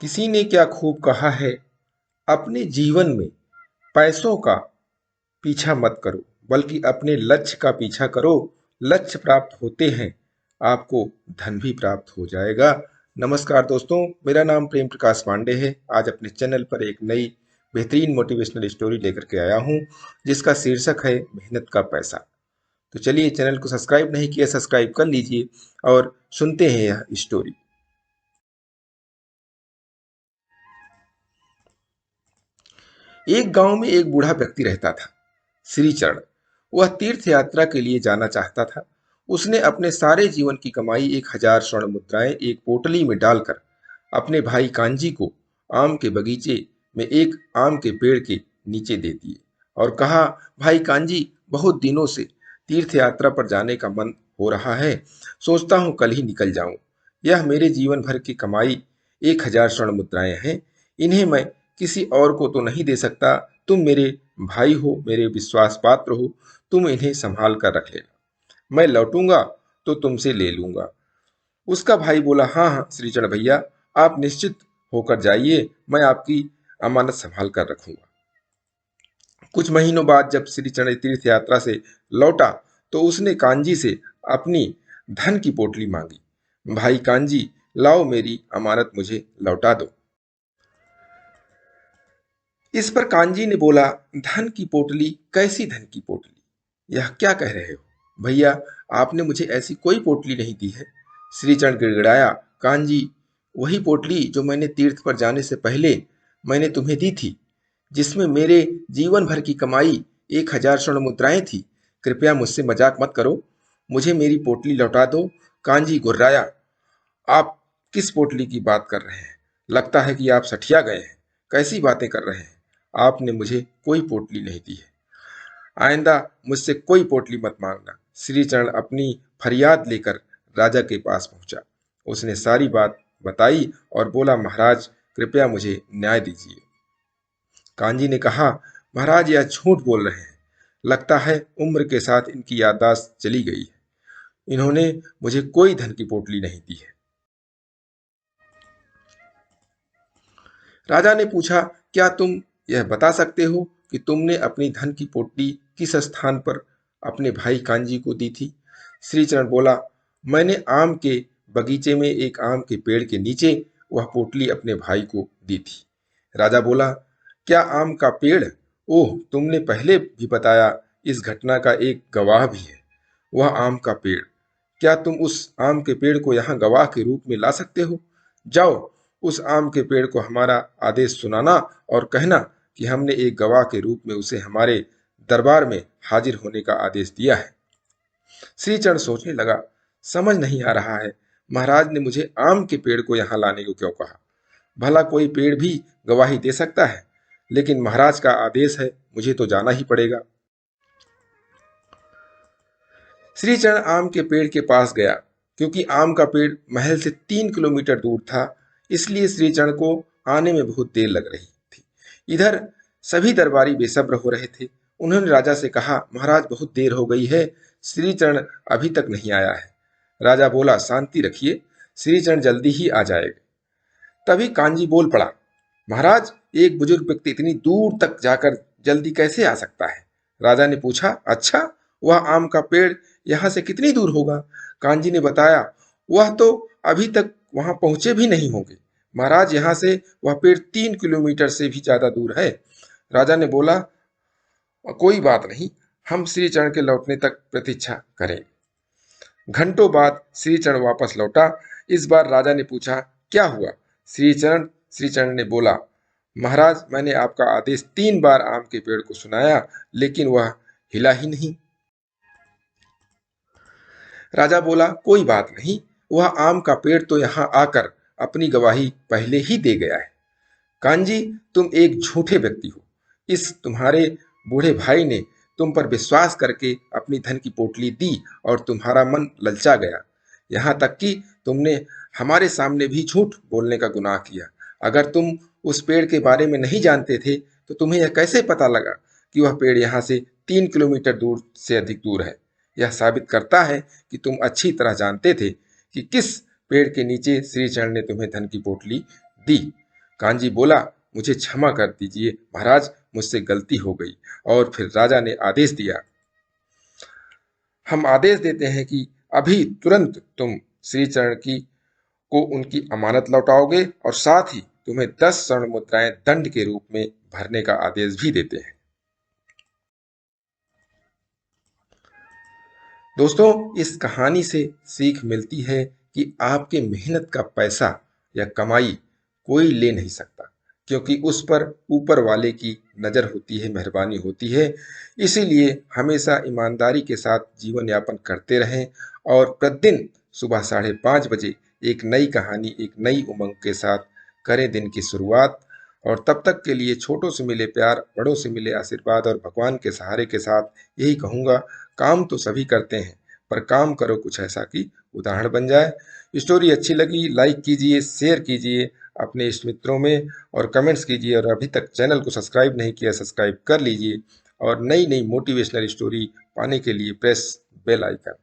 किसी ने क्या खूब कहा है, अपने जीवन में पैसों का पीछा मत करो, बल्कि अपने लक्ष्य का पीछा करो। लक्ष्य प्राप्त होते हैं, आपको धन भी प्राप्त हो जाएगा। नमस्कार दोस्तों, मेरा नाम प्रेम प्रकाश पांडे है। आज अपने चैनल पर एक नई बेहतरीन मोटिवेशनल स्टोरी लेकर के आया हूं, जिसका शीर्षक है मेहनत का पैसा। तो चलिए, चैनल को सब्सक्राइब नहीं किया, सब्सक्राइब कर लीजिए और सुनते हैं यह स्टोरी। एक गांव में एक बूढ़ा व्यक्ति रहता था, श्रीचरण। वह तीर्थ यात्रा के लिए जाना चाहता था। उसने अपने सारे जीवन की कमाई 1,000 स्वर्ण मुद्राएं एक पोटली में डालकर अपने भाई कांजी को आम के बगीचे में एक आम के पेड़ के नीचे दे दिए और कहा, भाई कांजी, बहुत दिनों से तीर्थ यात्रा पर जाने का मन हो रहा है। सोचता हूँ कल ही निकल जाऊं। यह मेरे जीवन भर की कमाई 1,000 स्वर्ण मुद्राएं हैं। इन्हें मैं किसी और को तो नहीं दे सकता। तुम मेरे भाई हो, मेरे विश्वास पात्र हो, तुम इन्हें संभाल कर रख लेना। मैं लौटूंगा तो तुमसे ले लूंगा। उसका भाई बोला, हाँ हाँ श्रीचरण भैया, आप निश्चित होकर जाइए, मैं आपकी अमानत संभाल कर रखूंगा। कुछ महीनों बाद जब श्रीचरण तीर्थ यात्रा से लौटा तो उसने कांजी से अपनी धन की पोटली मांगी। भाई कांजी, लाओ, मेरी अमानत मुझे लौटा दो। इस पर कांजी ने बोला, धन की पोटली? कैसी धन की पोटली? यह क्या कह रहे हो भैया? आपने मुझे ऐसी कोई पोटली नहीं दी है। श्रीचरण गिड़गिड़ाया, कांजी, वही पोटली जो मैंने तीर्थ पर जाने से पहले मैंने तुम्हें दी थी, जिसमें मेरे जीवन भर की कमाई 1,000 स्वर्ण मुद्राएं थी। कृपया मुझसे मजाक मत करो, मुझे मेरी पोटली लौटा दो। कांजी गुर्राया, आप किस पोटली की बात कर रहे हैं? लगता है कि आप सठिया गए हैं। कैसी बातें कर रहे हैं? आपने मुझे कोई पोटली नहीं दी है। आइंदा मुझसे कोई पोटली मत मांगना। श्रीचरण अपनी फरियाद लेकर राजा के पास पहुंचा। उसने सारी बात बताई और बोला, महाराज, कृपया मुझे न्याय दीजिए। कांजी ने कहा, महाराज, यह झूठ बोल रहे हैं। लगता है उम्र के साथ इनकी याददाश्त चली गई है। इन्होंने मुझे कोई धन की पोटली नहीं दी है। राजा ने पूछा, क्या तुम यह बता सकते हो कि तुमने अपनी धन की पोटली किस स्थान पर अपने भाई कांजी को दी थी? श्रीचरण बोला, मैंने आम के बगीचे में एक आम के पेड़ के नीचे वह पोटली अपने भाई को दी थी। राजा बोला, क्या आम का पेड़? ओह, तुमने पहले भी बताया। इस घटना का एक गवाह भी है, वह आम का पेड़। क्या तुम उस आम के पेड़ को यहाँ गवाह के रूप में ला सकते हो? जाओ, उस आम के पेड़ को हमारा आदेश सुनाना और कहना कि हमने एक गवाह के रूप में उसे हमारे दरबार में हाजिर होने का आदेश दिया है। श्रीचरण सोचने लगा, समझ नहीं आ रहा है, महाराज ने मुझे आम के पेड़ को यहाँ लाने को क्यों कहा? भला कोई पेड़ भी गवाही दे सकता है, लेकिन महाराज का आदेश है, मुझे तो जाना ही पड़ेगा। श्रीचरण आम के पेड़ के पास गया। क्योंकि आम का पेड़ महल से 3 किलोमीटर दूर था, इसलिए श्रीचरण को आने में बहुत देर लग रही थी। इधर सभी दरबारी बेसब्र हो रहे थे। उन्होंने राजा से कहा, महाराज, बहुत देर हो गई है, श्रीचरण अभी तक नहीं आया है। राजा बोला, शांति रखिए, श्रीचरण जल्दी ही आ जाएगा। तभी कांजी बोल पड़ा, महाराज, एक बुजुर्ग व्यक्ति इतनी दूर तक जाकर जल्दी कैसे आ सकता है? राजा ने पूछा, अच्छा, वह आम का पेड़ यहाँ से कितनी दूर होगा? कांजी ने बताया, वह तो अभी तक वहां पहुंचे भी नहीं होंगे। महाराज, यहाँ से वह पेड़ 3 किलोमीटर से भी ज्यादा दूर है। राजा ने बोला, कोई बात नहीं, हम श्रीचरण के लौटने तक प्रतीक्षा करें। घंटों बाद श्रीचरण वापस लौटा। इस बार राजा ने पूछा, क्या हुआ श्रीचरण? श्रीचरण ने बोला, महाराज, मैंने आपका आदेश 3 बार आम के पेड़ को सुनाया, लेकिन वह हिला ही नहीं। राजा बोला, कोई बात नहीं, वह आम का पेड़ तो यहाँ आकर अपनी गवाही पहले ही दे गया है। कांजी, तुम एक झूठे व्यक्ति हो। इस तुम्हारे बूढ़े भाई ने तुम पर विश्वास करके अपनी धन की पोटली दी और तुम्हारा मन ललचा गया। यहाँ तक कि तुमने हमारे सामने भी झूठ बोलने का गुनाह किया। अगर तुम उस पेड़ के बारे में नहीं जानते थे तो तुम्हें यह कैसे पता लगा कि वह पेड़ यहाँ से 3 किलोमीटर दूर से अधिक दूर है? यह साबित करता है कि तुम अच्छी तरह जानते थे कि किस पेड़ के नीचे श्रीचरण ने तुम्हें धन की पोटली दी। कांजी बोला, मुझे क्षमा कर दीजिए महाराज, मुझसे गलती हो गई। और फिर राजा ने आदेश दिया, हम आदेश देते हैं कि अभी तुरंत तुम श्रीचरण की को उनकी अमानत लौटाओगे और साथ ही तुम्हें 10 स्वर्ण मुद्राएं दंड के रूप में भरने का आदेश भी देते हैं। दोस्तों, इस कहानी से सीख मिलती है कि आपके मेहनत का पैसा या कमाई कोई ले नहीं सकता, क्योंकि उस पर ऊपर वाले की नज़र होती है, मेहरबानी होती है। इसीलिए हमेशा ईमानदारी के साथ जीवन यापन करते रहें और प्रतिदिन सुबह 5:30 बजे एक नई कहानी, एक नई उमंग के साथ करें दिन की शुरुआत। और तब तक के लिए छोटों से मिले प्यार, बड़ों से मिले आशीर्वाद और भगवान के सहारे के साथ यही कहूँगा, काम तो सभी करते हैं, पर काम करो कुछ ऐसा कि उदाहरण बन जाए। स्टोरी अच्छी लगी लाइक कीजिए, शेयर कीजिए अपने इष्ट मित्रों में और कमेंट्स कीजिए। और अभी तक चैनल को सब्सक्राइब नहीं किया, सब्सक्राइब कर लीजिए और नई नई मोटिवेशनल स्टोरी पाने के लिए प्रेस बेल आइकन।